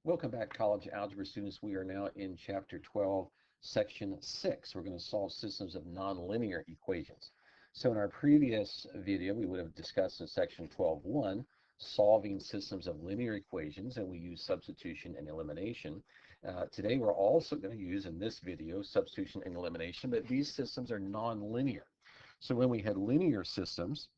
Welcome back, College Algebra students. We are now in Chapter 12, Section 6. We're going to solve systems of nonlinear equations. So in our previous video, we would have discussed in Section 12.1, solving systems of linear equations, and we use substitution and elimination. Today, we're also going to use, in this video, substitution and elimination, but these systems are nonlinear. So when we had linear systems,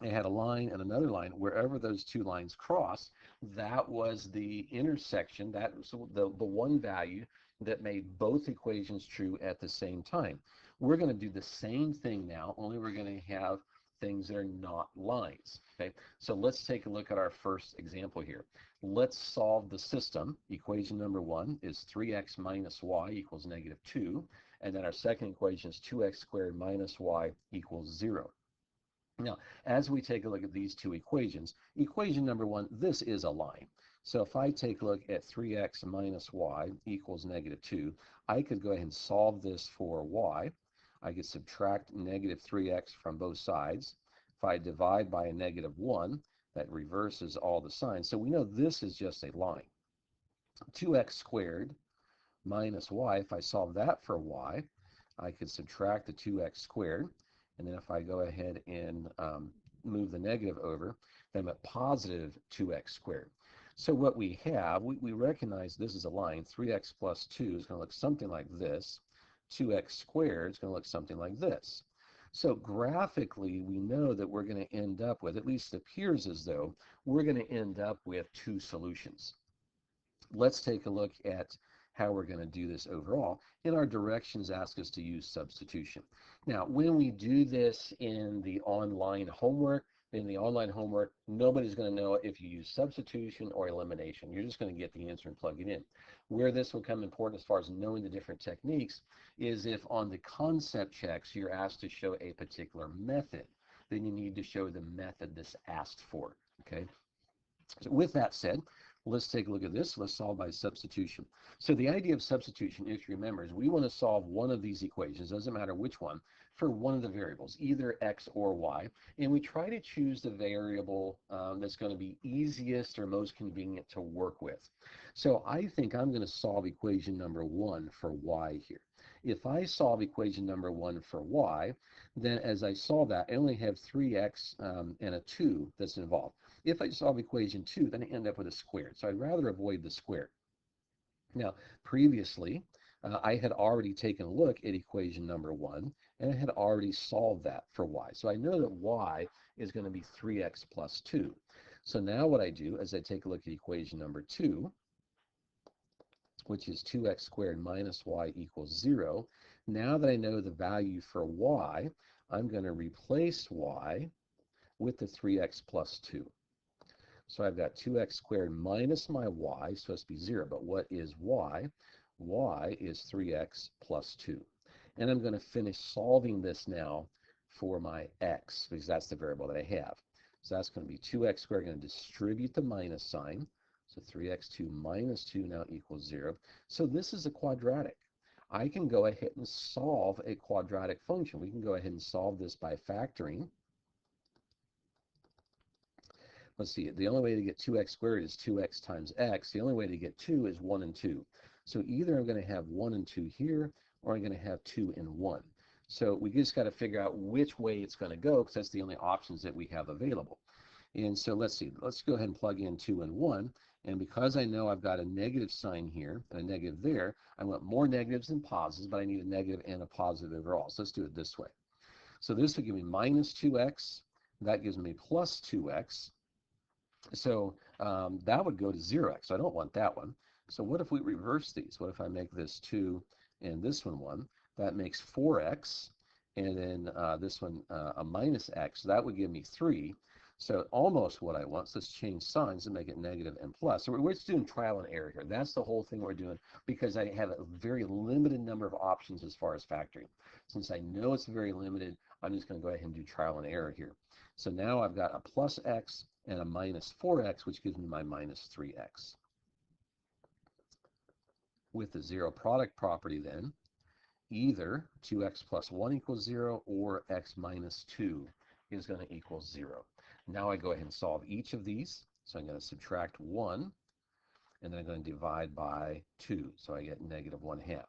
it had a line and another line. Wherever those two lines cross, that was the intersection. That was the one value that made both equations true at the same time. We're going to do the same thing now, only we're going to have things that are not lines. Okay, so let's take a look at our first example here. Let's solve the system. Equation number one is 3x minus y equals negative 2. And then our second equation is 2x squared minus y equals 0. Now, as we take a look at these two equations, equation number one, this is a line. So if I take a look at 3x minus y equals negative 2, I could go ahead and solve this for y. I could subtract negative 3x from both sides. If I divide by a negative 1, that reverses all the signs. So we know this is just a line. 2x squared minus y, if I solve that for y, I could subtract the 2x squared. And then if I go ahead and move the negative over, then I'm at positive 2x squared. So what we have, we recognize this is a line. 3x plus 2 is going to look something like this. 2x squared is going to look something like this. So graphically, we know that we're going to end up with, at least it appears as though, we're going to end up with two solutions. Let's take a look at how we're going to do this overall. And our directions ask us to use substitution. Now, when we do this in the online homework, nobody's going to know if you use substitution or elimination. You're just going to get the answer and plug it in. Where this will come important as far as knowing the different techniques is if on the concept checks you're asked to show a particular method, then you need to show the method that's asked for. Okay. So with that said, let's take a look at this. Let's solve by substitution. So the idea of substitution, if you remember, is we want to solve one of these equations, doesn't matter which one, for one of the variables, either x or y. And we try to choose the variable that's going to be easiest or most convenient to work with. So I think I'm going to solve equation number one for y here. If I solve equation number one for y, then as I solve that, I only have 3x and a 2 that's involved. If I solve equation 2, then I end up with a squared. So I'd rather avoid the square. Now, previously, I had already taken a look at equation number 1, and I had already solved that for y. So I know that y is going to be 3x plus 2. So now what I do is I take a look at equation number 2, which is 2x squared minus y equals 0. Now that I know the value for y, I'm going to replace y with the 3x plus 2. So I've got 2x squared minus my y, supposed to be 0, but what is y? Y is 3x plus 2. And I'm going to finish solving this now for my x, because that's the variable that I have. So that's going to be 2x squared, going to distribute the minus sign. So 3x2 minus 2 now equals 0. So this is a quadratic. I can go ahead and solve a quadratic function. We can go ahead and solve this by factoring. Let's see, the only way to get 2x squared is 2x times x. The only way to get 2 is 1 and 2. So either I'm going to have 1 and 2 here, or I'm going to have 2 and 1. So we just got to figure out which way it's going to go, because that's the only options that we have available. And so let's see, let's go ahead and plug in 2 and 1. And because I know I've got a negative sign here and a negative there, I want more negatives than positives, but I need a negative and a positive overall. So let's do it this way. So this would give me minus 2x. That gives me plus 2x. So that would go to 0x. So I don't want that one. So what if we reverse these? What if I make this 2 and this one 1? That makes 4x. And then this one a minus x. So that would give me 3. So almost what I want. So let's change signs and make it negative and plus. So we're just doing trial and error here. That's the whole thing we're doing, because I have a very limited number of options as far as factoring. Since I know it's very limited, I'm just going to go ahead and do trial and error here. So now I've got a plus x and a minus 4x, which gives me my minus 3x. With the zero product property then, either 2x plus 1 equals 0 or x minus 2 is going to equal 0. Now I go ahead and solve each of these. So I'm going to subtract 1 and then I'm going to divide by 2, so I get negative 1/2.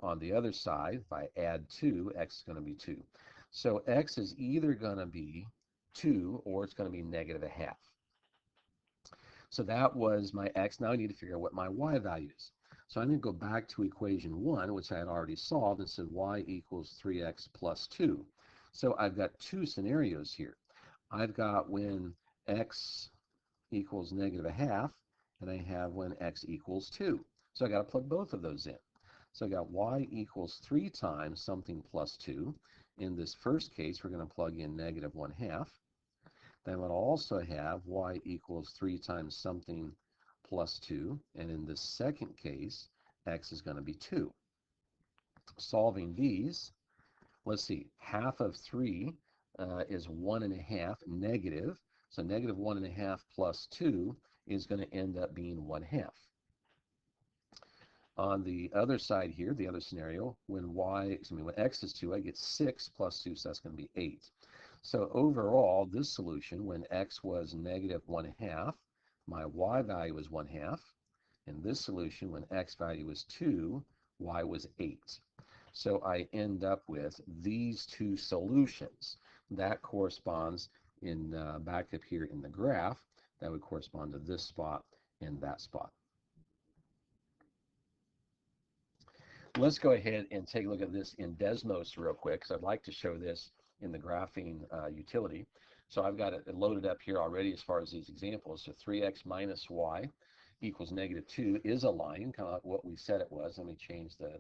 On the other side, if I add 2, x is going to be 2. So x is either going to be 2 or it's going to be negative 1/2. So that was my x. Now I need to figure out what my y value is. So I'm going to go back to equation 1, which I had already solved, and said y equals 3x plus 2. So I've got two scenarios here. I've got when x equals negative 1/2, and I have when x equals 2. So I got to plug both of those in. So I got y equals 3 times something plus 2. In this first case, we're going to plug in negative 1/2. Then we'll also have y equals 3 times something plus 2. And in this second case, x is going to be 2. Solving these, let's see, half of 3 is 1/2 negative. So negative 1/2 plus 2 is going to end up being 1/2. On the other side here, the other scenario, when x is 2, I get 6 plus 2, so that's going to be 8. So overall, this solution, when x was negative 1/2, my y value was 1/2. In this solution, when x value was 2, y was 8. So I end up with these two solutions. That corresponds in back up here in the graph. That would correspond to this spot and that spot. Let's go ahead and take a look at this in Desmos real quick, because I'd like to show this in the graphing utility. So I've got it loaded up here already as far as these examples. So 3x minus y equals negative 2 is a line, kind of like what we said it was. Let me change the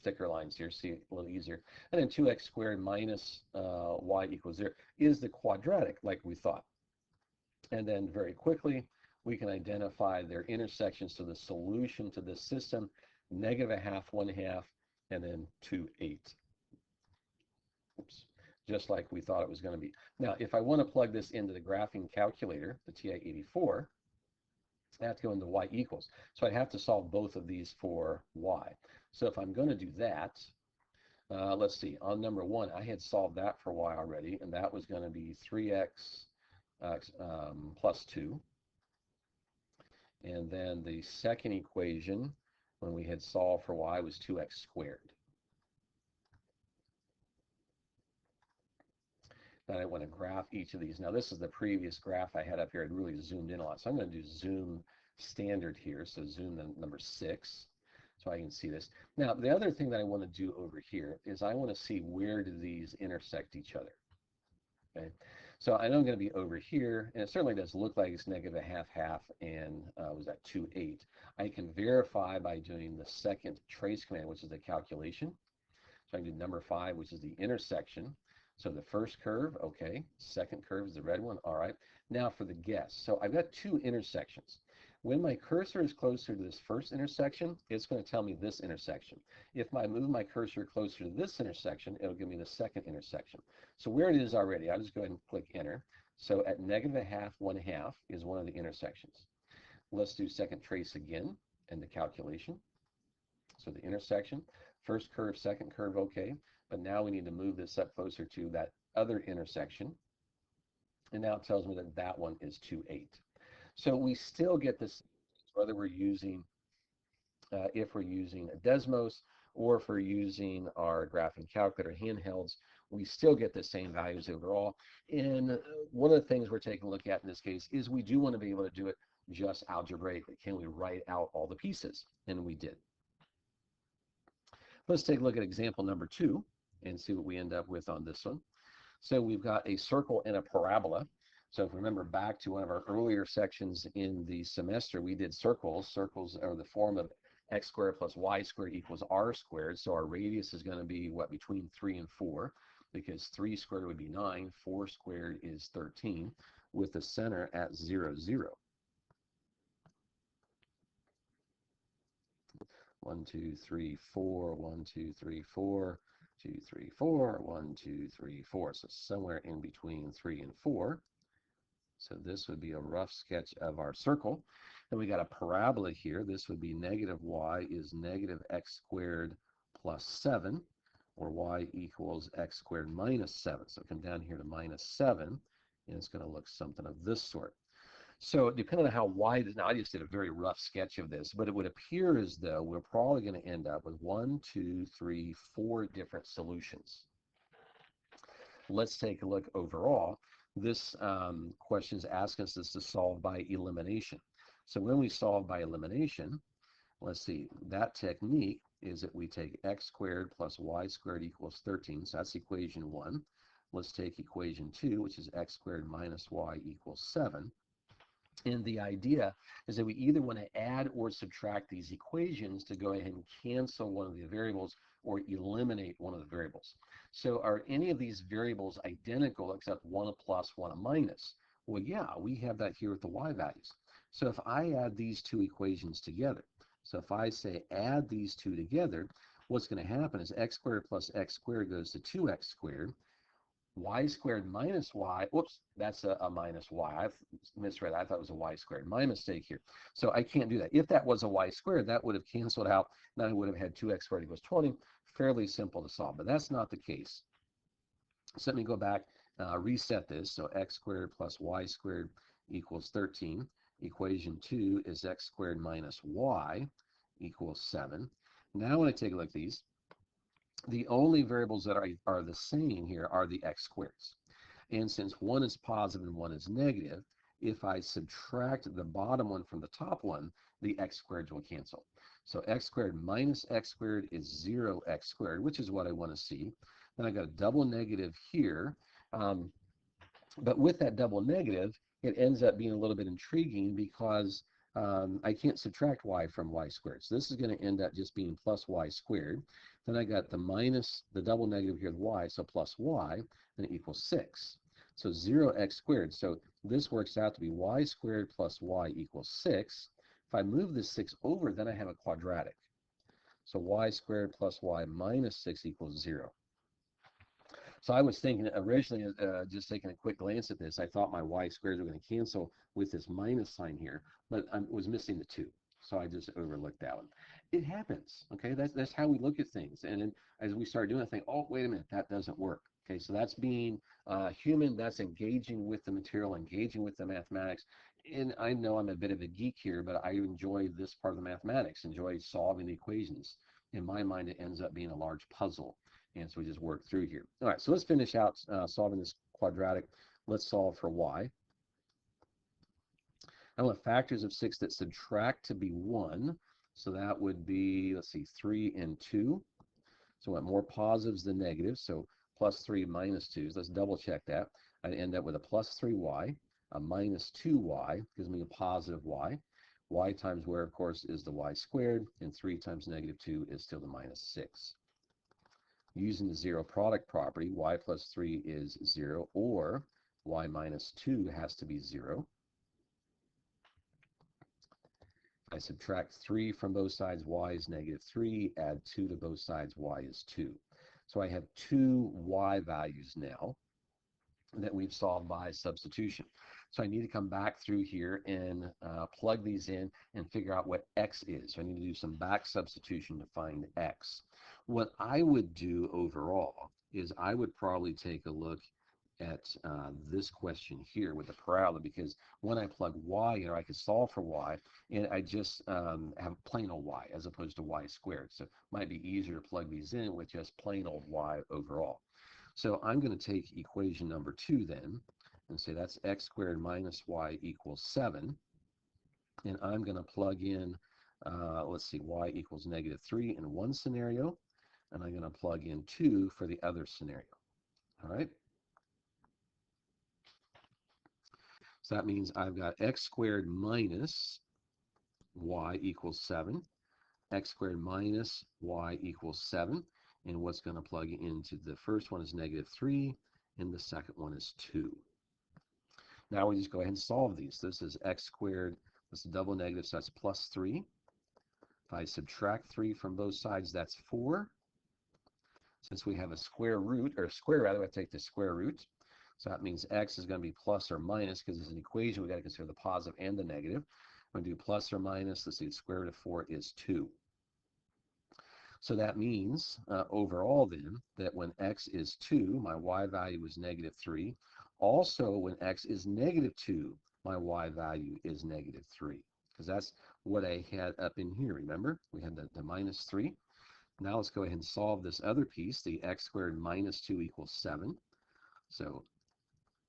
thicker lines here, see it a little easier. And then 2x squared minus y equals 0 is the quadratic like we thought. And then very quickly, we can identify their intersections. So the solution to this system, negative 1/2, 1/2, and then 2, 8. Oops. Just like we thought it was going to be. Now, if I want to plug this into the graphing calculator, the TI-84, I have to go into y equals. So I have to solve both of these for y. So if I'm going to do that, let's see, on number 1, I had solved that for y already, and that was going to be 3x plus 2. And then the second equation, when we had solved for y, was 2x squared. Then I want to graph each of these. Now this is the previous graph I had up here. I'd really zoomed in a lot. So I'm going to do zoom standard here. So zoom the number 6 so I can see this. Now the other thing that I want to do over here is I want to see where do these intersect each other. Okay. So I know I'm going to be over here, and it certainly does look like it's negative 1/2, 1/2, and was that 2, 8. I can verify by doing the second trace command, which is the calculation. So I can do number 5, which is the intersection. So the first curve, okay. Second curve is the red one, all right. Now for the guess. So I've got two intersections. When my cursor is closer to this first intersection, it's going to tell me this intersection. If I move my cursor closer to this intersection, it'll give me the second intersection. So where it is already, I'll just go ahead and click enter. So at negative 1/2, 1/2 is one of the intersections. Let's do second trace again and the calculation. So the intersection, first curve, second curve, okay. But now we need to move this up closer to that other intersection. And now it tells me that that one is 2, 8. So we still get this, whether we're using, if we're using a Desmos or if we're using our graphing calculator handhelds, we still get the same values overall. And one of the things we're taking a look at in this case is we do want to be able to do it just algebraically. Can we write out all the pieces? And we did. Let's take a look at example number 2 and see what we end up with on this one. So we've got a circle and a parabola. So if we remember back to one of our earlier sections in the semester, we did circles. Circles are the form of x squared plus y squared equals r squared. So our radius is going to be, what, between 3 and 4, because 3 squared would be 9, 4 squared is 13, with the center at 0, 0. 1, 2, 3, 4, 1, 2, 3, 4, 2, 3, 4, 1, 2, 3, 4. So somewhere in between 3 and 4. So this would be a rough sketch of our circle. Then we got a parabola here. This would be negative y is negative x squared plus 7, or y equals x squared minus 7. So come down here to minus 7, and it's going to look something of this sort. So depending on how wide, now I just did a very rough sketch of this, but it would appear as though we're probably going to end up with 1, 2, 3, 4 different solutions. Let's take a look overall. This question is asking us to solve by elimination. So when we solve by elimination, let's see, that technique is that we take x squared plus y squared equals 13. So that's equation 1. Let's take equation 2, which is x squared minus y equals 7. And the idea is that we either want to add or subtract these equations to go ahead and cancel one of the variables or eliminate one of the variables. So are any of these variables identical except one a plus, one a minus? Well, yeah, we have that here with the y values. So if I add these two equations together, so if I say add these two together, what's going to happen is x squared plus x squared goes to 2x squared. Y squared minus y, whoops, that's a minus y. I've misread. I thought it was a y squared. My mistake here. So I can't do that. If that was a y squared, that would have canceled out. Then I would have had 2x squared equals 20. Fairly simple to solve, but that's not the case. So let me go back, reset this. So x squared plus y squared equals 13. Equation 2 is x squared minus y equals 7. Now when I take a look at these, the only variables that are the same here are the x squareds. And since one is positive and one is negative, if I subtract the bottom one from the top one, the x squareds will cancel. So x squared minus x squared is 0x squared, which is what I want to see. Then I got a double negative here. But with that double negative, it ends up being a little bit intriguing because I can't subtract y from y squared. So this is going to end up just being plus y squared. Then I got the minus, the double negative here with y, so plus y, and it equals 6. So 0x squared. So this works out to be y squared plus y equals 6. If I move this 6 over, then I have a quadratic. So y squared plus y minus 6 equals 0. So I was thinking originally, just taking a quick glance at this, I thought my y squares were going to cancel with this minus sign here, but I was missing the 2. So I just overlooked that one. It happens, okay? That's how we look at things. And then as we start doing it, I think, oh, wait a minute, that doesn't work. Okay, so that's being human, that's engaging with the material, engaging with the mathematics. And I know I'm a bit of a geek here, but I enjoy this part of the mathematics, enjoy solving the equations. In my mind, it ends up being a large puzzle. And so we just work through here. All right, so let's finish out solving this quadratic. Let's solve for y. I want factors of 6 that subtract to be 1. So that would be, let's see, 3 and 2. So I want more positives than negatives. So plus 3 minus 2. So let's double check that. I'd end up with a plus 3y, a minus 2y, gives me a positive y. Y times where, of course, is the y squared, and 3 times negative 2 is still the minus 6. Using the zero product property, y plus 3 is 0, or y minus 2 has to be 0. I subtract 3 from both sides, y is negative 3. Add 2 to both sides, y is 2. So I have 2 y values now that we've solved by substitution. So I need to come back through here and plug these in and figure out what x is. So I need to do some back substitution to find x. What I would do overall is I would probably take a look at this question here with the parabola, because when I plug y, I could solve for y, and I just have plain old y as opposed to y squared. So it might be easier to plug these in with just plain old y overall. So I'm going to take equation number 2 then and say that's x squared minus y equals 7. And I'm going to plug in, let's see, y equals negative 3 in one scenario, and I'm going to plug in 2 for the other scenario. All right? So that means I've got x squared minus y equals 7, x squared minus y equals 7. And what's going to plug into the first one is negative 3, and the second one is 2. Now we just go ahead and solve these. This is x squared, this is double negative, so that's plus 3. If I subtract 3 from both sides, that's 4. Since we have a square root, or square rather, I take the square root. So that means x is going to be plus or minus, because it's an equation, we've got to consider the positive and the negative. I'm going to do plus or minus, let's see, the square root of 4 is 2. So that means overall then that when x is 2, my y value is negative 3. Also, when x is negative 2, my y value is -3, because that's what I had up in here. Remember, we had the -3. Now let's go ahead and solve this other piece. The x squared minus 2 equals 7. So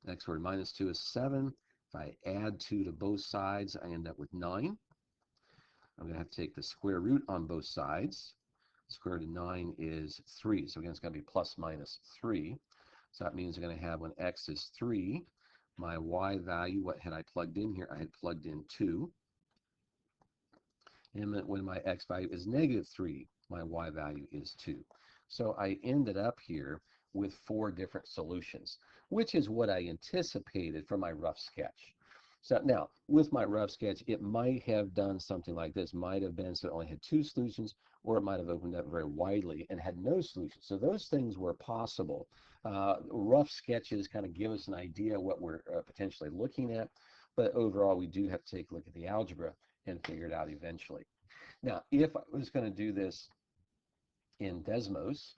x squared minus 2 is 7. If I add 2 to both sides, I end up with 9. I'm going to have to take the square root on both sides. Square root of 9 is 3. So again, it's going to be plus minus 3. So that means we're going to have, when x is 3, my y value, what had I plugged in here? I had plugged in 2. And when my x value is -3, my y value is 2. So I ended up here with 4 different solutions, which is what I anticipated for my rough sketch. So now, with my rough sketch, it might have done something like this. Might have been so it only had 2 solutions, or it might have opened up very widely and had no solutions. So those things were possible. Rough sketches kind of give us an idea what we're potentially looking at, but overall, we do have to take a look at the algebra and figure it out eventually. Now, if I was going to do this in Desmos,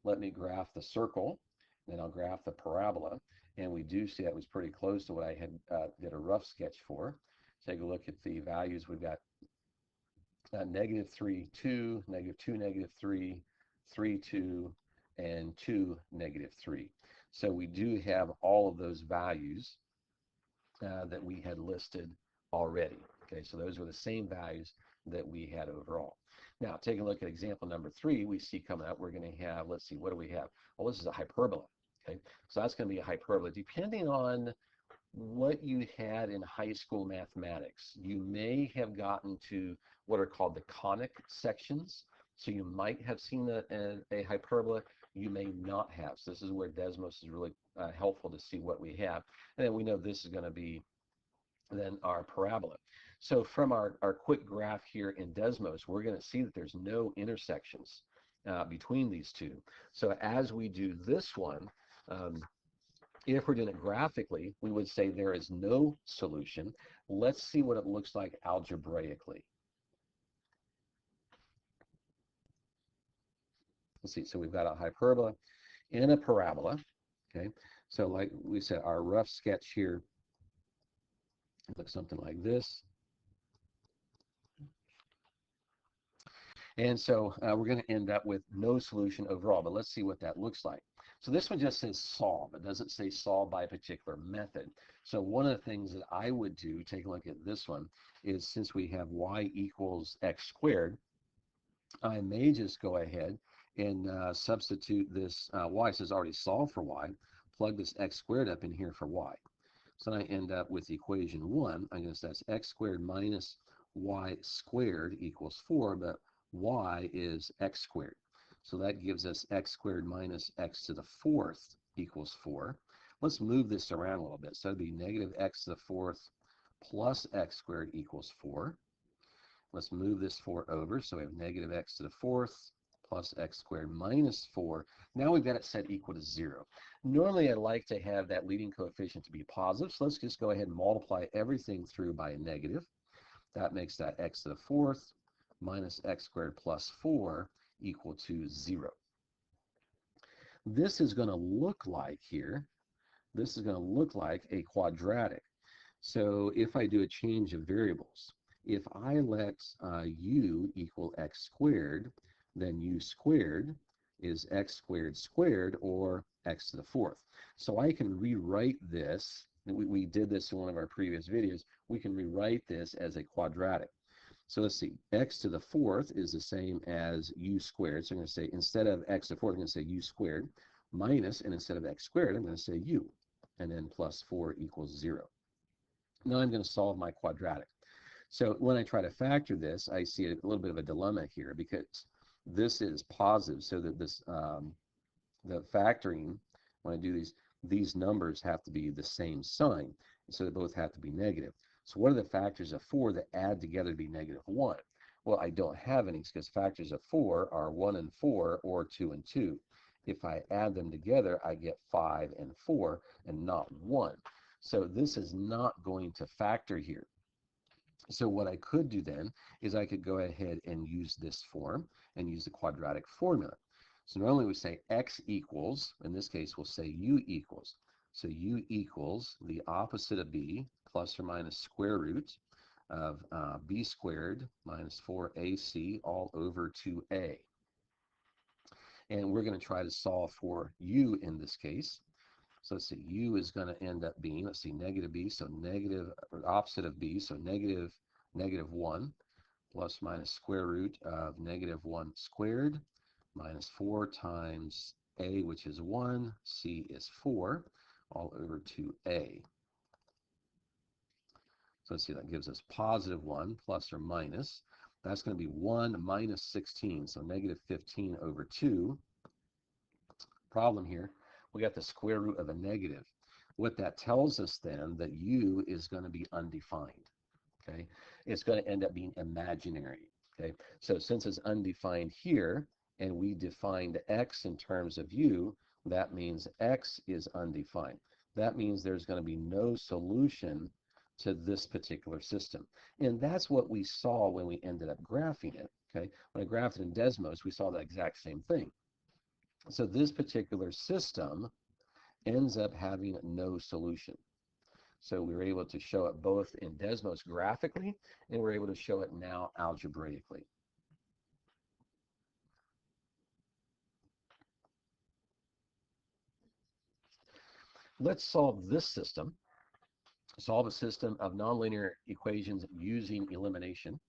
let me graph the circle, then I'll graph the parabola, and we do see that was pretty close to what I had did a rough sketch for. Take a look at the values. We've got -3, 2, -2, -3, 3, 2, and 2, -3. So we do have all of those values that we had listed already. Okay, so those were the same values that we had overall. Now, taking a look at example number 3, we see coming up, we're going to have, let's see, what do we have? Well, this is a hyperbola. Okay, so that's going to be a hyperbola. Depending on what you had in high school mathematics, you may have gotten to what are called the conic sections. So you might have seen a hyperbola, you may not have. So this is where Desmos is really helpful to see what we have. And then we know this is going to be then our parabola. So from our quick graph here in Desmos, we're going to see that there's no intersections between these two. So as we do this one, if we're doing it graphically, we would say there is no solution. Let's see what it looks like algebraically. Let's see, so we've got a hyperbola and a parabola. Okay, so like we said, our rough sketch here looks something like this. And so we're going to end up with no solution overall, but let's see what that looks like. So this one just says solve. It doesn't say solve by a particular method. So one of the things that I would do, take a look at this one, is since we have y equals x squared, I may just go ahead and substitute this y. So it's already solved for y. Plug this x squared up in here for y. So I end up with equation 1. I guess that's x squared minus y squared equals 4, but y is x squared. So that gives us x squared minus x to the 4th equals 4. Let's move this around a little bit. So it'd be negative x to the 4th plus x squared equals 4. Let's move this 4 over. So we have negative x to the 4th plus x squared minus 4. Now we've got it set equal to 0. Normally, I'd like to have that leading coefficient to be positive. So let's just go ahead and multiply everything through by a negative. That makes that x to the 4th minus x squared plus 4 equal to 0. This is going to look like here, this is going to look like a quadratic. So if I do a change of variables, if I let u equal x squared, then u squared is x squared squared, or x to the 4th. So I can rewrite this, and we did this in one of our previous videos, we can rewrite this as a quadratic. So let's see, x to the 4th is the same as u squared. So I'm going to say, instead of x to the 4th, I'm going to say u squared minus, and instead of x squared, I'm going to say u, and then plus 4 equals 0. Now I'm going to solve my quadratic. So when I try to factor this, I see a little bit of a dilemma here, because this is positive, so that this the factoring, when I do these numbers have to be the same sign, so they both have to be negative. So what are the factors of 4 that add together to be -1? Well, I don't have any, because factors of 4 are 1 and 4, or 2 and 2. If I add them together, I get 5 and 4, and not 1. So this is not going to factor here. So what I could do then is I could go ahead and use this form and use the quadratic formula. So normally we say x equals, in this case we'll say u equals So u equals the opposite of b plus or minus square root of b squared minus 4ac all over 2a. And we're going to try to solve for u in this case. So let's see, u is going to end up being, let's see, negative b, so negative, or opposite of b, so negative 1 plus minus square root of negative 1 squared minus 4 times a, which is 1, c is 4, all over 2a. So let's see, that gives us positive 1 plus or minus. That's going to be 1 minus 16, so negative 15 over 2. Problem here, we got the square root of a negative. What that tells us then that u is going to be undefined. Okay, it's going to end up being imaginary. Okay, so since it's undefined here, and we defined x in terms of u, that means x is undefined. That means there's going to be no solution to this particular system. And that's what we saw when we ended up graphing it. Okay, when I graphed it in Desmos, we saw the exact same thing. So this particular system ends up having no solution. So we were able to show it both in Desmos graphically, and we're able to show it now algebraically. Let's solve this system. Solve a system of nonlinear equations using elimination.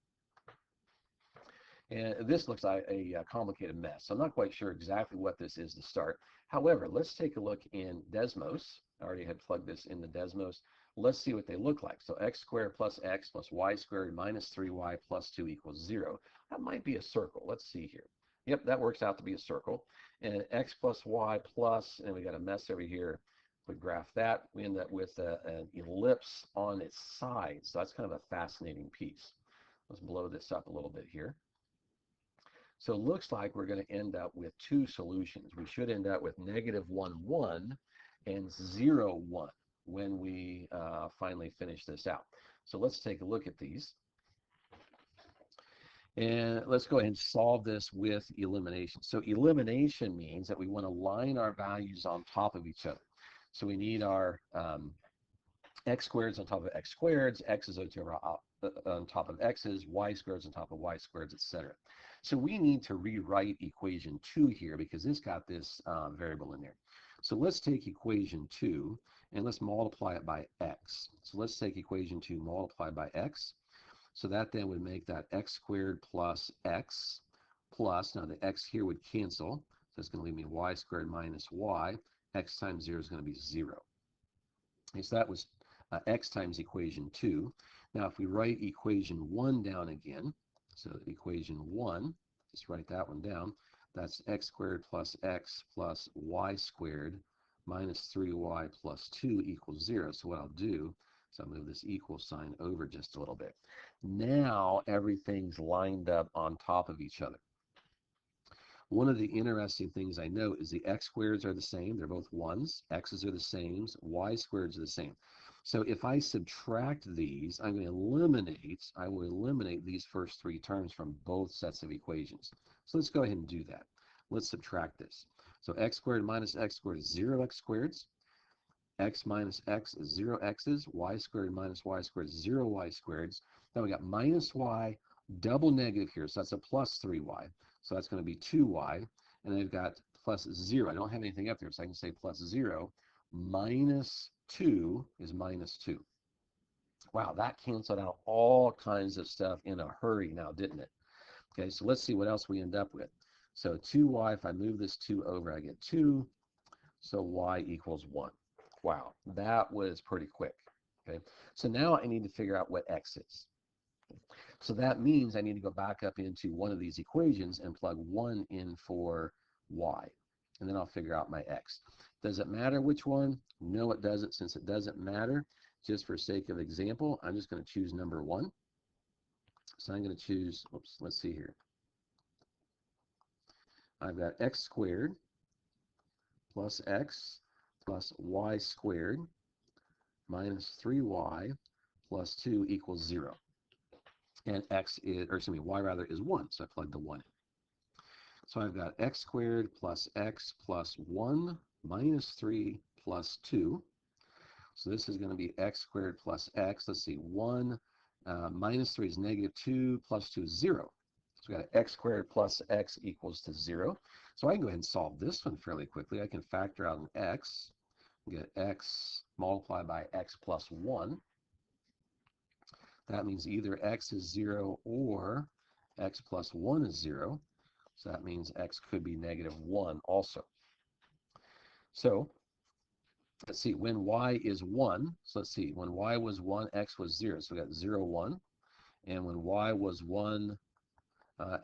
And this looks like a complicated mess. I'm not quite sure exactly what this is to start. However, let's take a look in Desmos. I already had plugged this in the Desmos. Let's see what they look like. So x squared plus x plus y squared minus 3y plus 2 equals 0. That might be a circle. Let's see here. Yep, that works out to be a circle. And x plus y plus, and we got a mess over here. We graph that. We end up with an ellipse on its side. So that's kind of a fascinating piece. Let's blow this up a little bit here. So it looks like we're going to end up with two solutions. We should end up with negative 1, 1 and 0, 1 when we finally finish this out. So let's take a look at these. And let's go ahead and solve this with elimination. So elimination means that we want to line our values on top of each other. So we need our x squareds on top of x squareds, x's on top of x's, y squareds on top of y squareds, etc. So we need to rewrite equation 2 here because it's got this variable in there. So let's take equation 2 and let's multiply it by x. So let's take equation 2 multiplied by x. So that then would make that x squared plus x plus, now the x here would cancel, so it's going to leave me y squared minus y. X times 0 is going to be 0. Okay, so that was x times equation 2. Now if we write equation 1 down again, so equation 1, just write that one down, that's x squared plus x plus y squared minus 3y plus 2 equals 0. So what I'll do is I'll move this equal sign over just a little bit. Now everything's lined up on top of each other. One of the interesting things I know is the x squareds are the same. They're both 1s. X's are the same. Y squareds are the same. So if I subtract these, I will eliminate these first three terms from both sets of equations. So let's go ahead and do that. Let's subtract this. So x squared minus x squared is 0 x squareds. X minus x is 0 x's. Y squared minus y squared is 0 y squareds. Then we got minus y, double negative here, so that's a plus 3y. So that's going to be 2y. And then I've got plus 0. I don't have anything up there, so I can say plus 0 minus 2 is minus 2. Wow, that canceled out all kinds of stuff in a hurry now, didn't it? Okay, so let's see what else we end up with. So 2y, if I move this 2 over, I get 2. So y equals 1. Wow, that was pretty quick. Okay, so now I need to figure out what x is. So that means I need to go back up into one of these equations and plug 1 in for y. And then I'll figure out my x. Does it matter which one? No, it doesn't. Since it doesn't matter, just for sake of example, I'm just going to choose number 1. So I'm going to choose, oops, let's see here. I've got x squared plus x plus y squared minus 3y plus 2 equals 0. And x is, or excuse me, y rather is 1, so I plug the 1 in. So I've got x squared plus x plus 1 minus 3 plus 2 So this is going to be x squared plus x. Let's see, 1 minus 3 is negative 2, plus 2 is 0. So we got x squared plus x equals to 0. So I can go ahead and solve this one fairly quickly. I can factor out an x, get x multiplied by x plus 1. That means either x is 0 or x plus 1 is 0. So that means x could be negative 1 also. So let's see, when y is 1, so let's see, when y was 1, x was 0. So we got 0, 1. And when y was 1,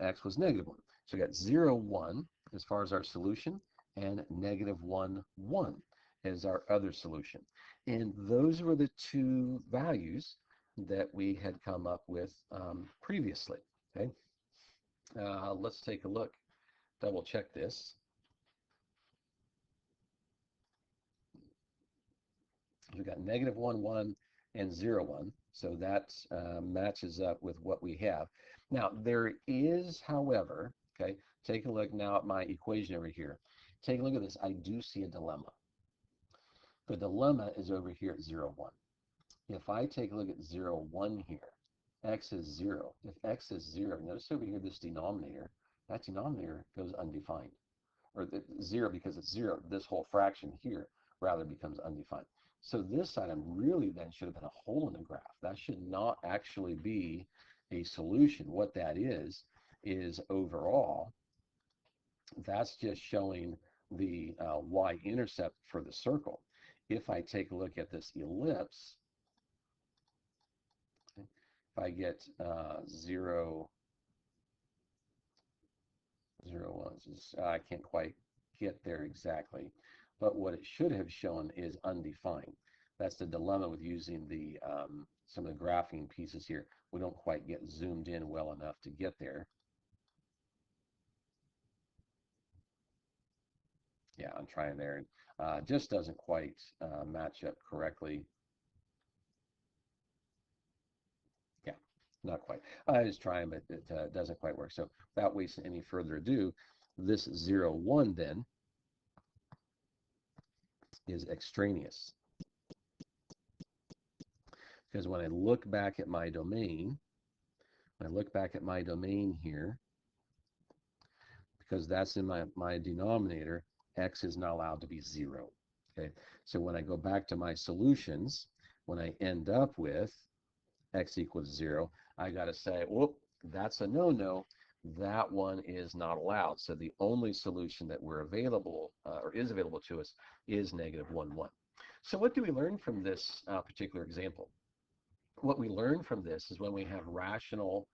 x was negative 1. So we got 0, 1 as far as our solution, and negative 1, 1 as our other solution. And those were the two values that we had come up with previously. Okay, let's take a look, double check this. We got negative 1, 1 and 0, 1. So that matches up with what we have. Now, there is, however, okay, take a look now at my equation over here. Take a look at this. I do see a dilemma. The dilemma is over here at 0, 1. If I take a look at 0, 1 here, x is 0. If x is 0, notice over here this denominator, that denominator goes undefined. Or 0, because it's 0, this whole fraction here rather becomes undefined. So this item really then should have been a hole in the graph. That should not actually be a solution. What that is overall, that's just showing the y-intercept for the circle. If I take a look at this ellipse, if I get 0, 0, 1, I can't quite get there exactly. But what it should have shown is undefined. That's the dilemma with using the some of the graphing pieces here. We don't quite get zoomed in well enough to get there. Yeah, I'm trying there. Just doesn't quite match up correctly. Yeah, not quite. I was trying, but it doesn't quite work. So without wasting any further ado, this 0, 1 then is extraneous. Because when I look back at my domain, here, because that's in my denominator, x is not allowed to be 0. Okay, so when I go back to my solutions, when I end up with x equals 0, I got to say, whoop, that's a no-no. That one is not allowed. So the only solution that we're available or is available to us is negative 1, 1. So what do we learn from this particular example? What we learn from this is when we have rational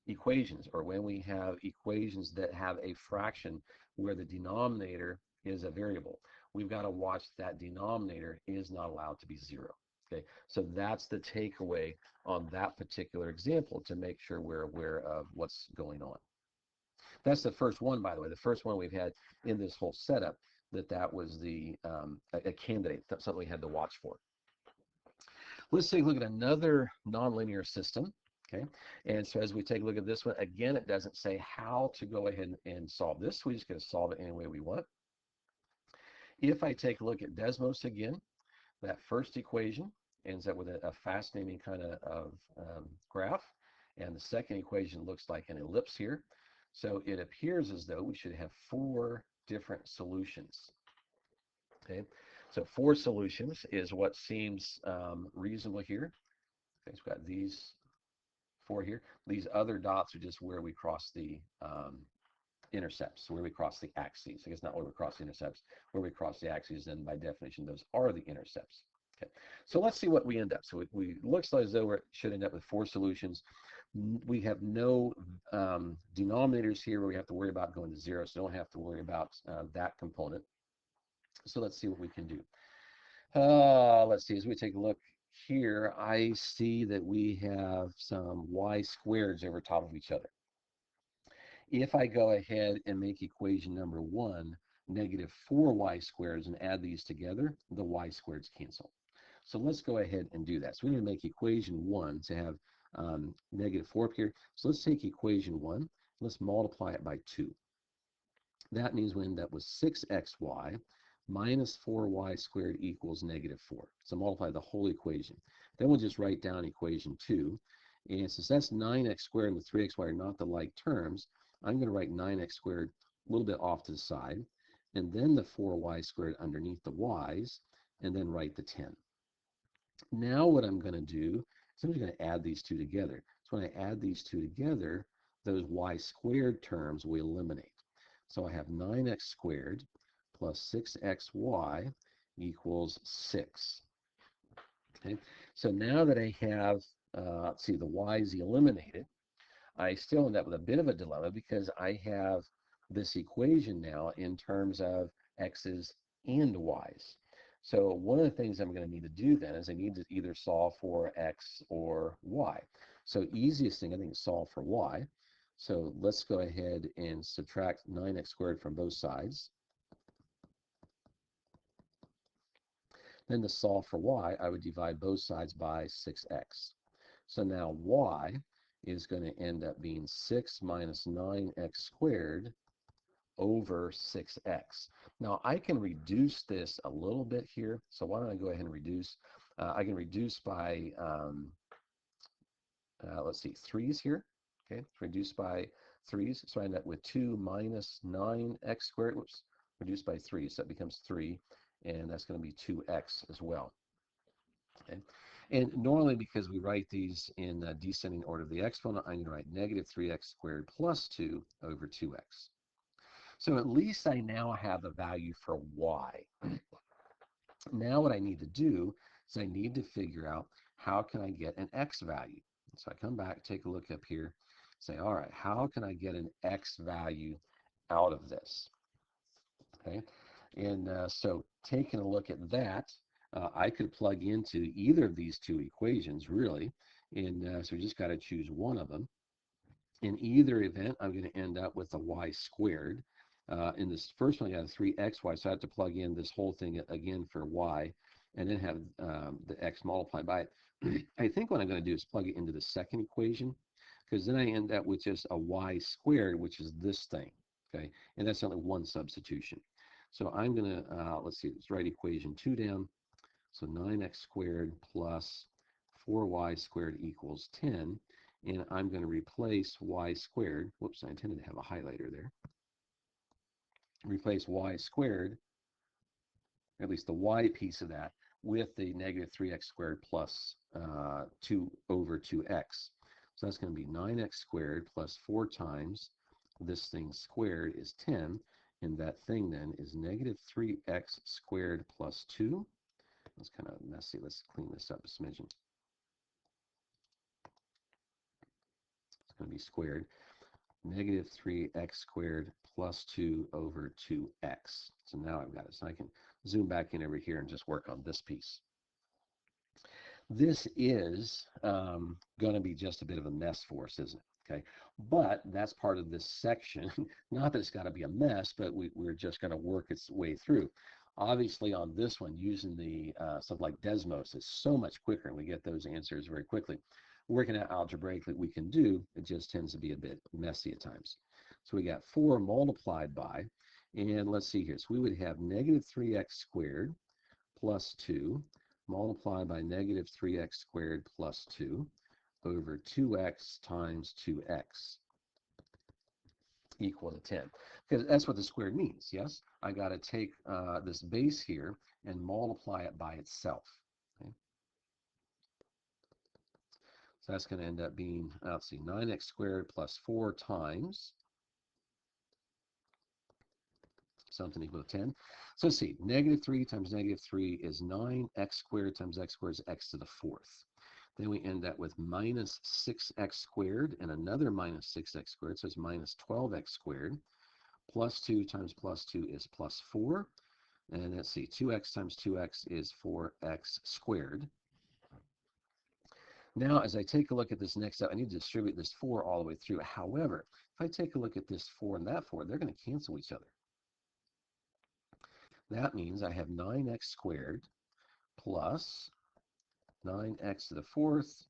equations, or when we have equations that have a fraction where the denominator is a variable, we've got to watch that denominator is not allowed to be 0. Okay, so that's the takeaway on that particular example, to make sure we're aware of what's going on. That's the first one, by the way, the first one we've had in this whole setup, that was the a candidate, something we had to watch for. Let's take a look at another nonlinear system. Okay, and so as we take a look at this one, again, it doesn't say how to go ahead and solve this. We're just going to solve it any way we want. If I take a look at Desmos again, that first equation ends up with a fascinating kind of graph, and the second equation looks like an ellipse here. So it appears as though we should have 4 different solutions. Okay, so 4 solutions is what seems reasonable here. Okay, so we've got these 4 here. These other dots are just where we cross the intercepts, where we cross the axes. I guess not where we cross the intercepts, where we cross the axes, and by definition, those are the intercepts. Okay, so let's see what we end up. So we looks like as though we should end up with 4 solutions. We have no denominators here where we have to worry about going to 0, so don't have to worry about that component. So let's see what we can do. Let's see, as we take a look here, I see that we have some y squareds over top of each other. If I go ahead and make equation number 1 negative 4y squares and add these together, the y squareds cancel. So let's go ahead and do that. So we need to make equation 1 to have negative 4 up here. So let's take equation 1, let's multiply it by 2. That means we end up with 6xy minus 4y squared equals negative 4. So multiply the whole equation. Then we'll just write down equation 2. And since that's 9x squared and the 3xy are not the like terms, I'm going to write 9x squared a little bit off to the side, and then the 4y squared underneath the y's, and then write the 10. Now what I'm going to do is I'm just going to add these two together. So when I add these two together, those y squared terms will eliminate. So I have 9x squared plus 6xy equals 6. Okay, so now that I have, let's see, the y's eliminated, I still end up with a bit of a dilemma because I have this equation now in terms of x's and y's. So one of the things I'm going to need to do then is I need to either solve for x or y. So easiest thing I think is solve for y. So let's go ahead and subtract 9x squared from both sides. Then to solve for y, I would divide both sides by 6x. So now y is going to end up being 6 minus 9x squared over 6x. Now I can reduce this a little bit here. So why don't I go ahead and reduce? I can reduce by, let's see, 3's here. Okay, reduce by 3's. So I end up with 2 minus 9x squared. Whoops, reduced by 3. So that becomes 3. And that's going to be 2x as well. Okay. And normally, because we write these in descending order of the exponent, I'm going to write negative 3x squared plus 2 over 2x. So at least I now have a value for y. Now what I need to do is I need to figure out how can I get an x value. So I come back, take a look up here, say, all right, how can I get an x value out of this? Okay. And so taking a look at that, I could plug into either of these two equations, really. And so we just got to choose one of them. In either event, I'm going to end up with a y squared. In this first one, I got a 3xy, so I have to plug in this whole thing again for y, and then have the x multiplied by it. I think what I'm going to do is plug it into the second equation, because then I end up with just a y squared, which is this thing. Okay, and that's only one substitution. So I'm going to, let's see, let's write equation 2 down. So 9x squared plus 4y squared equals 10. And I'm going to replace y squared. Whoops, I intended to have a highlighter there. Replace y squared, at least the y piece of that, with the negative 3x squared plus 2 over 2x. So that's going to be 9x squared plus 4 times this thing squared is 10. And that thing then is negative 3x squared plus 2. It's kind of messy. Let's clean this up a smidgen. It's going to be squared. Negative 3x squared plus 2 over 2x. So now I've got it. So I can zoom back in over here and just work on this piece. This is going to be just a bit of a mess for us, isn't it? Okay, but that's part of this section. Not that it's got to be a mess, but we're just going to work its way through. Obviously, on this one, using the stuff like Desmos is so much quicker, and we get those answers very quickly. Working out algebraically, we can do, it just tends to be a bit messy at times. So we got 4 multiplied by, and let's see here. So we would have negative 3x squared plus 2 multiplied by negative 3x squared plus 2 over 2x times 2x equal to 10. Because that's what the squared means, yes? I got to take this base here and multiply it by itself. Okay? So that's going to end up being, let's see, 9x squared plus 4 times something equal to 10. So let's see, negative 3 times negative 3 is 9x squared times x squared is x to the 4th. Then we end up with minus 6x squared and another minus 6x squared, so it's minus 12x squared. Plus 2 times plus 2 is plus 4. And let's see, 2x times 2x is 4x squared. Now, as I take a look at this next step, I need to distribute this 4 all the way through. However, if I take a look at this 4 and that 4, they're going to cancel each other. That means I have 9x squared plus 9x to the 4th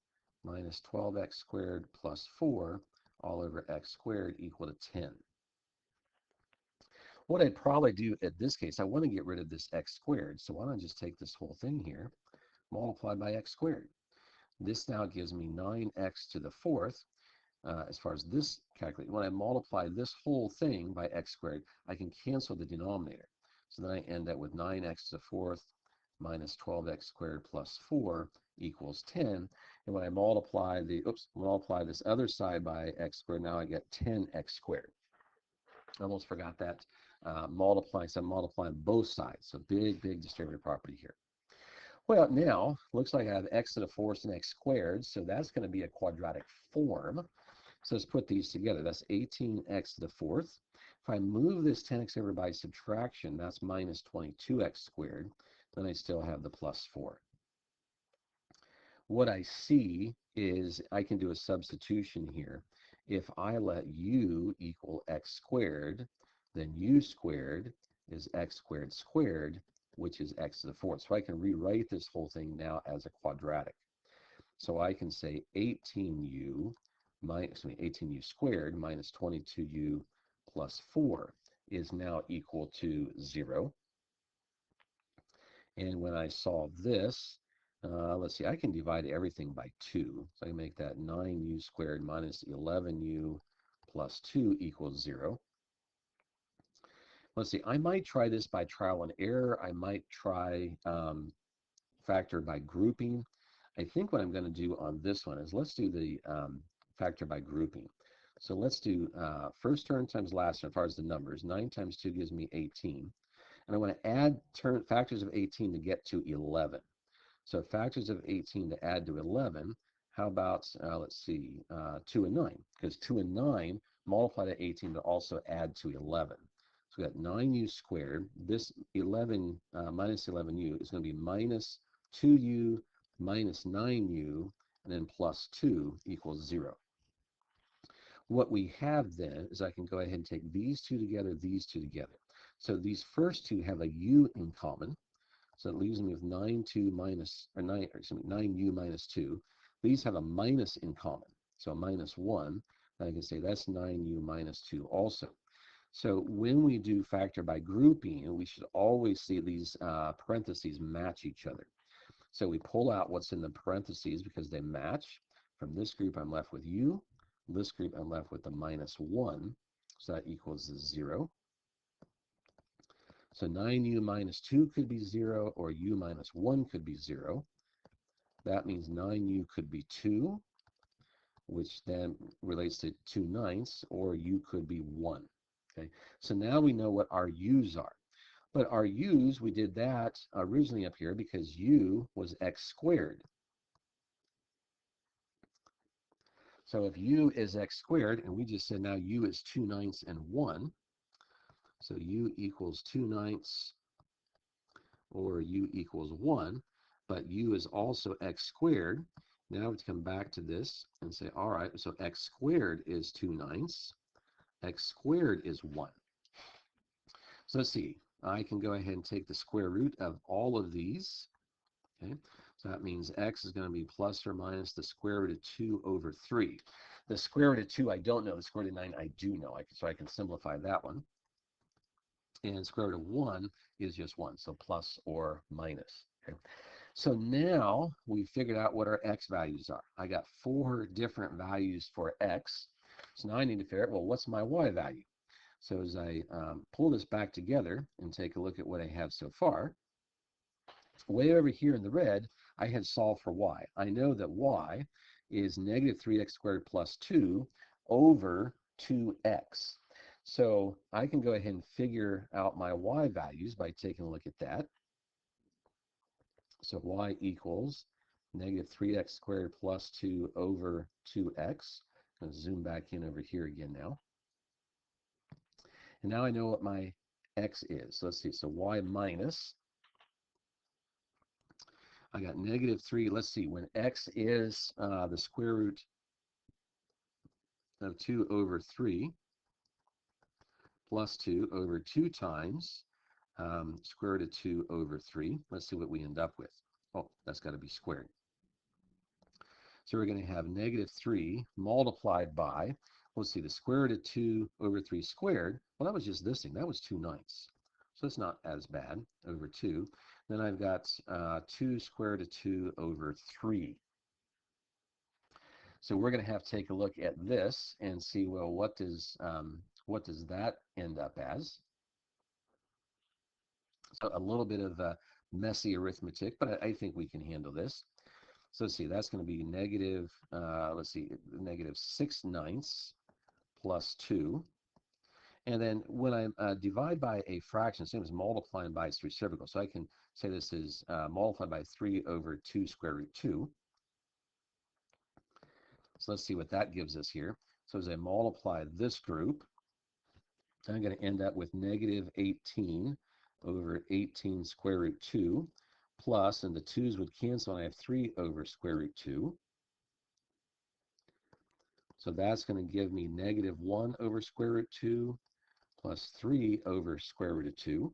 minus 12x squared plus 4 all over x squared equal to 10. What I'd probably do in this case, I want to get rid of this x squared. So why don't I just take this whole thing here, multiply by x squared. This now gives me 9x to the fourth. As far as this calculate, when I multiply this whole thing by x squared, I can cancel the denominator. So then I end up with 9x to the fourth minus 12x squared plus 4 equals 10. And when I multiply this other side by x squared, now I get 10x squared. I almost forgot that. So I'm multiplying both sides. So big distributive property here. Well, now, looks like I have x to the fourth and x squared, so that's going to be a quadratic form. So let's put these together. That's 18x to the fourth. If I move this 10x over by subtraction, that's minus 22x squared. Then I still have the plus 4. What I see is I can do a substitution here. If I let u equal x squared, then u squared is x squared squared, which is x to the fourth. So I can rewrite this whole thing now as a quadratic. So I can say 18u squared minus 22u plus 4 is now equal to 0. And when I solve this, let's see, I can divide everything by 2. So I can make that 9u squared minus 11u plus 2 equals 0. Let's see, I might try this by trial and error. I might try factor by grouping. I think what I'm going to do on this one is let's do the factor by grouping. So let's do first term times last term as far as the numbers. 9 times 2 gives me 18. And I want to add factors of 18 to get to 11. So factors of 18 to add to 11, how about, let's see, 2 and 9? Because 2 and 9 multiply to 18 to also add to 11. So we got 9u squared. This 11 minus 11u is going to be minus 2u minus 9u, and then plus 2 equals 0. What we have then is I can go ahead and take these two together, these two together. So these first two have a u in common. So it leaves me with 9u minus 2. These have a minus in common. So a minus 1. And I can say that's 9u minus 2 also. So when we do factor by grouping, we should always see these parentheses match each other. So we pull out what's in the parentheses because they match. From this group, I'm left with u. This group, I'm left with the minus 1. So that equals 0. So 9u minus 2 could be 0, or u minus 1 could be 0. That means 9u could be 2, which then relates to 2/9, or u could be 1. Okay, so now we know what our u's are. But our u's, we did that originally up here because u was x squared. So if u is x squared, and we just said now u is 2/9 and 1, so u equals 2/9 or u equals 1, but u is also x squared. Now we have to come back to this and say, all right, so x squared is 2/9, x squared is 1. So let's see, I can go ahead and take the square root of all of these. Okay, so that means x is going to be plus or minus the square root of 2 over 3. The square root of 2 I don't know, the square root of 9 I do know, so I can simplify that one. And square root of 1 is just 1, so plus or minus. Okay. So now we figured out what our x values are. I got 4 different values for x. So now I need to figure out, well, what's my y value? So as I pull this back together and take a look at what I have so far, way over here in the red, I had solved for y. I know that y is negative 3x squared plus 2 over 2x. So I can go ahead and figure out my y values by taking a look at that. So y equals negative 3x squared plus 2 over 2x. I'm going to zoom back in over here again now. And now I know what my x is. So let's see. So y minus, I got negative 3. Let's see. When x is the square root of 2 over 3 plus 2 over 2 times square root of 2 over 3. Let's see what we end up with. Oh, that's got to be squared. So we're going to have negative 3 multiplied by, Let's see, the square root of 2 over 3 squared. Well, that was just this thing. That was 2/9. So it's not as bad, over 2. Then I've got 2 square root of 2 over 3. So we're going to have to take a look at this and see, well, what does that end up as? So a little bit of messy arithmetic, but I think we can handle this. So let's see, that's going to be negative, negative 6/9 plus 2. And then when I divide by a fraction, same as multiplying by its reciprocal. So I can say this is multiplied by 3 over 2 square root 2. So let's see what that gives us here. So as I multiply this group, I'm going to end up with negative 18 over 18 square root 2 plus, and the 2's would cancel, and I have 3 over square root 2. So that's going to give me negative 1 over square root 2 plus 3 over square root of 2.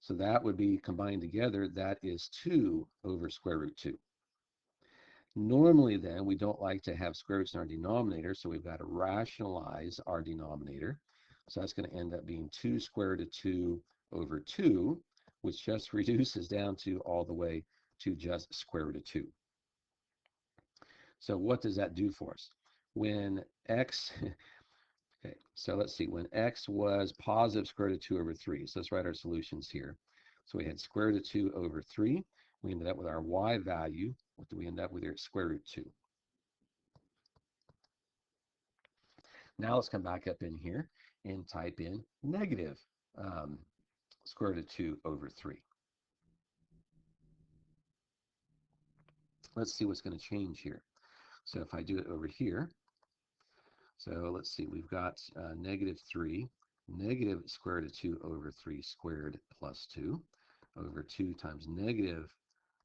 So that would be combined together, that is 2 over square root 2. Normally then, we don't like to have square roots in our denominator, so we've got to rationalize our denominator. So that's going to end up being 2 square root of 2 over 2, which just reduces down to all the way to just square root of 2. So what does that do for us? When x, okay, so let's see, when x was positive square root of 2 over 3, so let's write our solutions here. So we had square root of 2 over 3. We ended up with our y value. What do we end up with here? Square root 2. Now let's come back up in here and type in negative square root of 2 over 3. Let's see what's going to change here. So if I do it over here, so let's see, we've got negative 3, negative square root of 2 over 3 squared plus 2 over 2 times negative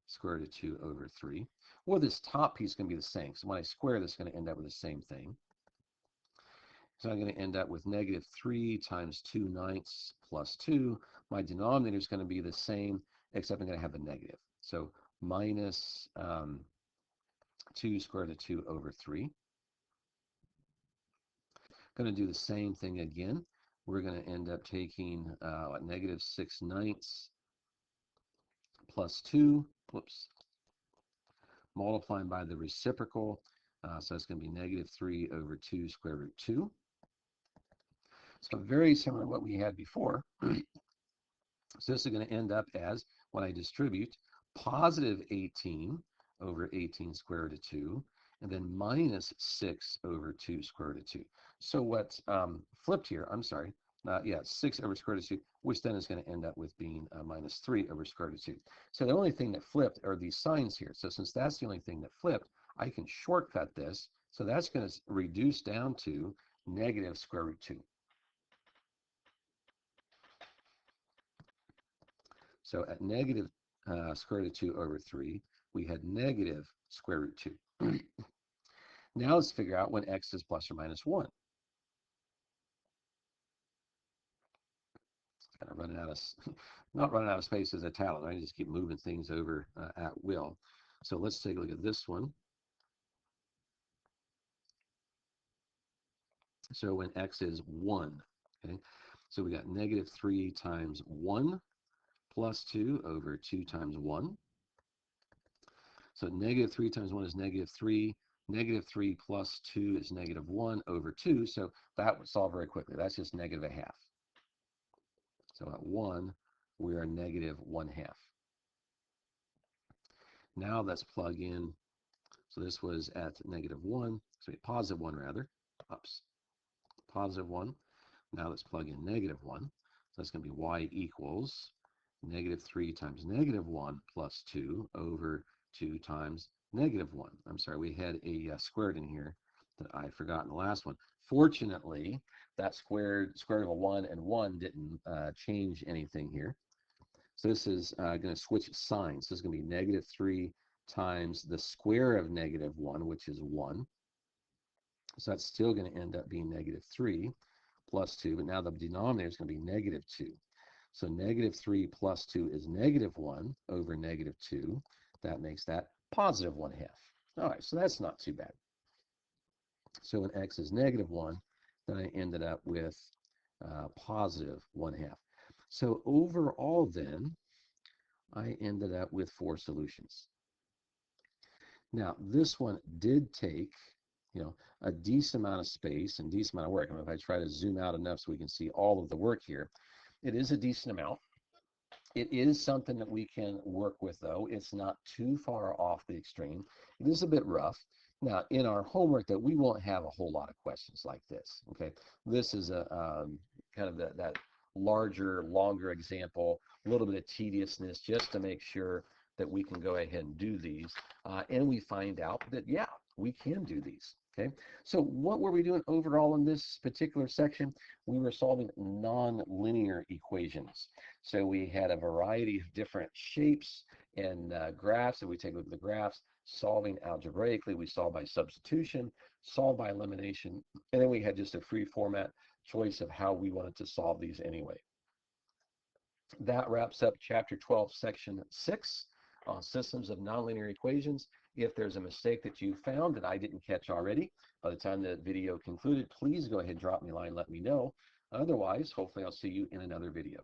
square root of 2 over 3. Well, this top piece is going to be the same. So when I square this, it's going to end up with the same thing. So I'm going to end up with negative 3 times 2/9 plus 2. My denominator is going to be the same, except I'm going to have a negative. So minus 2 square root of 2 over 3. Going to do the same thing again. We're going to end up taking negative 6/9 plus 2. Whoops. Multiplying by the reciprocal. So that's going to be negative 3 over 2 square root 2. So very similar to what we had before. So this is going to end up as, when I distribute, positive 18 over 18 square root of 2, and then minus 6 over 2 square root of 2. So what's flipped here, 6 over square root of 2, which then is going to end up with being minus 3 over square root of 2. So the only thing that flipped are these signs here. So since that's the only thing that flipped, I can shortcut this. So that's going to reduce down to negative square root 2. So at negative square root of 2 over 3, we had negative square root 2. Now let's figure out when x is plus or minus 1. Kind of running out of, not running out of space as a talent. I just keep moving things over at will. So let's take a look at this one. So when x is 1, okay, so we got negative 3 times 1 plus 2 over 2 times 1. So negative 3 times 1 is negative 3. Negative 3 plus 2 is negative 1 over 2. So that would solve very quickly. That's just negative 1/2. So at 1, we are negative 1/2. Now let's plug in. So this was at negative 1. So positive 1 rather. Oops. Positive 1. Now let's plug in negative 1. So that's going to be y equals negative 3 times negative 1 plus 2 over 2 times negative 1. I'm sorry, we had a squared in here that I forgot in the last one. Fortunately, that square root of a 1 and 1 didn't change anything here. So this is going to switch signs. So it's going to be negative 3 times the square of negative 1, which is 1. So that's still going to end up being negative 3 plus 2, but now the denominator is going to be negative 2. So negative 3 plus 2 is negative 1 over negative 2. That makes that positive 1/2. All right, so that's not too bad. So when x is -1, then I ended up with positive 1/2. So overall then, I ended up with 4 solutions. Now, this one did take, a decent amount of space and decent amount of work. I mean, if I try to zoom out enough so we can see all of the work here, it is a decent amount. It is something that we can work with, though. It's not too far off the extreme. It is a bit rough. Now, in our homework, that we won't have a whole lot of questions like this. Okay, this is a kind of that larger, longer example, a little bit of tediousness, just to make sure that we can go ahead and do these, and we find out that yeah, we can do these. Okay, so what were we doing overall in this particular section? We were solving nonlinear equations. So we had a variety of different shapes and graphs, and we take a look at the graphs, solving algebraically. We solve by substitution, solve by elimination, and then we had just a free format choice of how we wanted to solve these anyway. That wraps up Chapter 12, Section 6 on systems of nonlinear equations. If there's a mistake that you found that I didn't catch already, by the time the video concluded, please go ahead and drop me a line, let me know. Otherwise, hopefully I'll see you in another video.